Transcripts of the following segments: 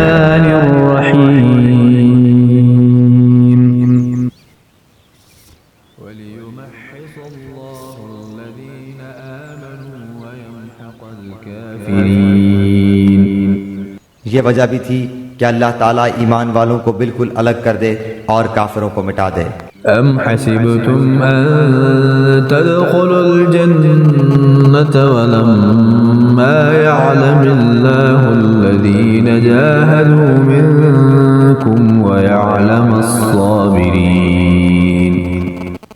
अर्रहमानिर रहीम। वलियुमहिसल्लाहु अल्लज़ीना आमनू व यमहक़ल काफ़िरीन। ये वजह भी थी कि अल्लाह ताला ईमान वालों को बिल्कुल अलग कर दे और काफिरों को मिटा दे। अम हसिबतुम अन तदखुलुल जन्नत वलम्मा यअलमिल्लाहुल्लज़ीना जाहदू मिनकुम व यअलमस्साबिरीन।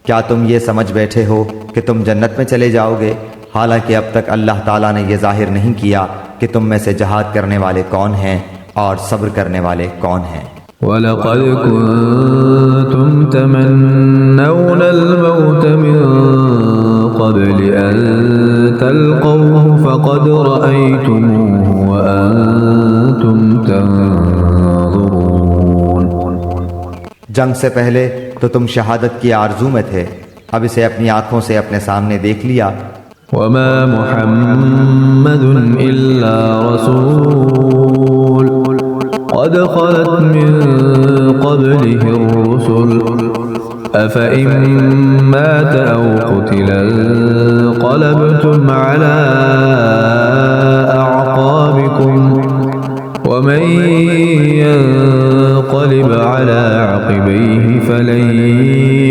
क्या तुम ये समझ बैठे हो कि तुम जन्नत में चले जाओगे, हालांकि अब तक अल्लाह ताला ने यह जाहिर नहीं किया कि तुम में से जहाद करने वाले कौन हैं और सब्र करने वाले कौन हैं। वलक़द कुन्तुम तमन्नौनल मौत मिन क़ब्लि अन तल्क़ौहु फ़क़द रअयतुमूहु व अंतुम तंज़ुरून। जंग से पहले तो तुम शहादत की आरजू में थे, अब इसे अपनी आंखों से अपने सामने देख लिया। वमा मुहम्मदुन इल्ला रसूल क़द ख़लत मिन क़ब्लिहिर रुसुल अफ़इन मात औ क़ुतिला इंक़लबतुम अला अअक़ाबिकुम वमन यंक़लिब अला अक़बैहि फलन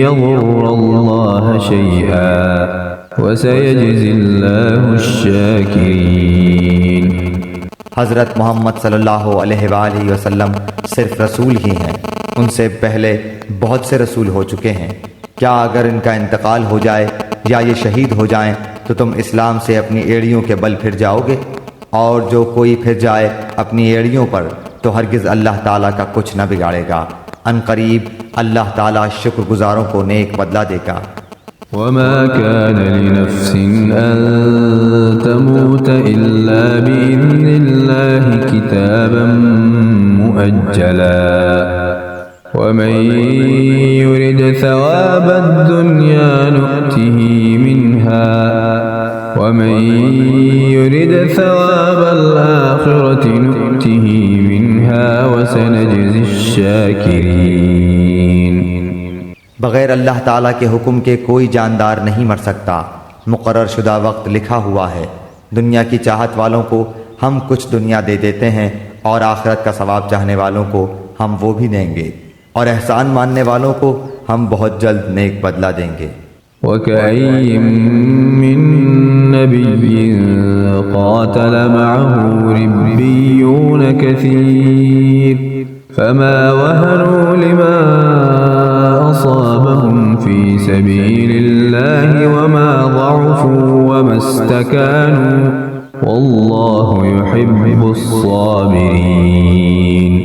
यज़ुर्रल्लाह शैअन वसयजज़िल्लाहुश्शाकिरीन। हज़रत मोहम्मद सल्लल्लाहु अलैहि वसल्लम सिर्फ रसूल ही हैं, उनसे पहले बहुत से रसूल हो चुके हैं। क्या अगर इनका इंतकाल हो जाए या ये शहीद हो जाएं तो तुम इस्लाम से अपनी एड़ियों के बल फिर जाओगे? और जो कोई फिर जाए अपनी एड़ियों पर तो हरगिज़ अल्लाह ताला का कुछ न बिगाड़ेगा। अनकरीब अल्लाह ताला शुक्रगुजारों को नेक बदला देगा। वमा कान लिनफ्सिन अन तमूत इल्ला बिइज़्निल्लाहि किताबन मुअज्जला वमन युरिद सवाबद दुन्या नुअतिही मिन्हा वमन युरिद सवाबल आखिरति नुअतिही मिन्हा वसनजज़िश्शाकिरीन। बग़ैर अल्लाह ताला के हुक्म के कोई जानदार नहीं मर सकता। मुकर्रर शुदा वक्त लिखा हुआ है। दुनिया की चाहत वालों को हम कुछ दुनिया दे देते हैं और आखिरत का सवाब चाहने वालों को हम वो भी देंगे, और एहसान मानने वालों को हम बहुत जल्द नेक बदला देंगे। वकअय्यिम मिन नबिय्यिन क़ातल मअहू रिब्बियून कसीर फमा वहनू लिमा असाबहुम फी सबीलिल्लाहि वमा ज़अफू वमस्तकानू वल्लाहु युहिब्बुस्साबिरीन।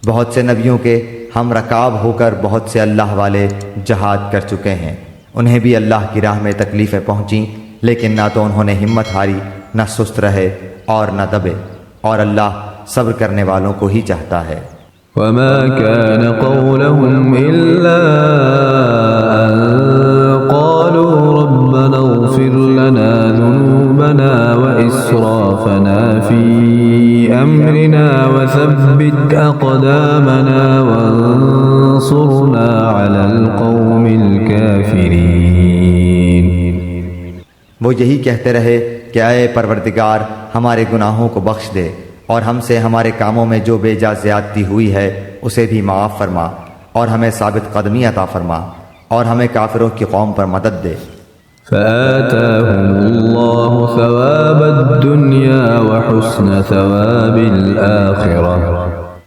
बहुत से नबियों के हम रकाब होकर बहुत से अल्लाह वाले जहाद कर चुके हैं। उन्हें भी अल्लाह की राह में तकलीफ़ें पहुँची, लेकिन ना तो उन्होंने हिम्मत हारी, न सुस्त रहे और न दबे, और अल्लाह सब्र करने वालों को ही चाहता है। वमा कान क़ौलहुम इल्ला अन क़ालू रब्बना इग़फ़िर लना ज़ुनूबना व इस्राफ़ना फ़ी अम्रिना वसब्बित अक़दामना वंसुरना अलल क़ौमिल काफ़िरीन। वो यही कहते रहे कि ऐ परवरदिगार, हमारे गुनाहों को बख्श दे और हमसे हमारे कामों में जो बेजा ज़्यादती हुई है उसे भी माफ़ फरमा, और हमें साबित कदमी अता फरमा, और हमें काफिरों की कौम पर मदद दे। फ़आताहुमुल्लाहु सवाबद दुनिया व हुस्न सवाबिल आखिरह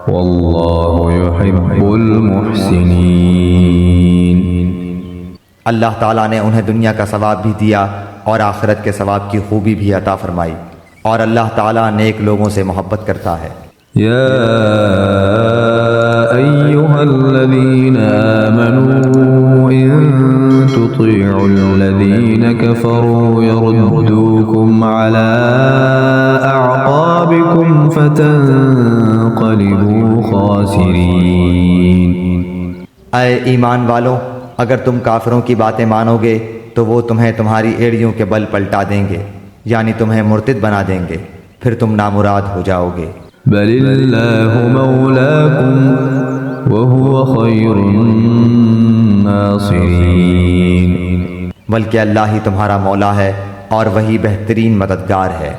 वल्लाहु युहिब्बुल मुहसिनीन। अल्लाह ताला ने उन्हें दुनिया का सवाब भी दिया और आखिरत के सवाब की खूबी भी अता फरमाई, और अल्लाह ताला नेक लोगों से मोहब्बत करता है। या अय्युहल्लज़ीना आमनू इन तुतीउल्लज़ीना कफ़रू यरुद्दूकुम अला अअक़ाबिकुम फतन्क़लिबू ख़ासिरीन। ऐ ईमान वालों, अगर तुम काफिरों की बातें मानोगे तो वो तुम्हें तुम्हारी एड़ियों के बल पलटा देंगे, यानी तुम्हें मुर्तिद बना देंगे, फिर तुम नामुराद हो जाओगे। बलिल्लाहु मौलाकुम वहुव खैरुन नासिरीन। बल्कि अल्लाह ही तुम्हारा मौला है और वही बेहतरीन मददगार है।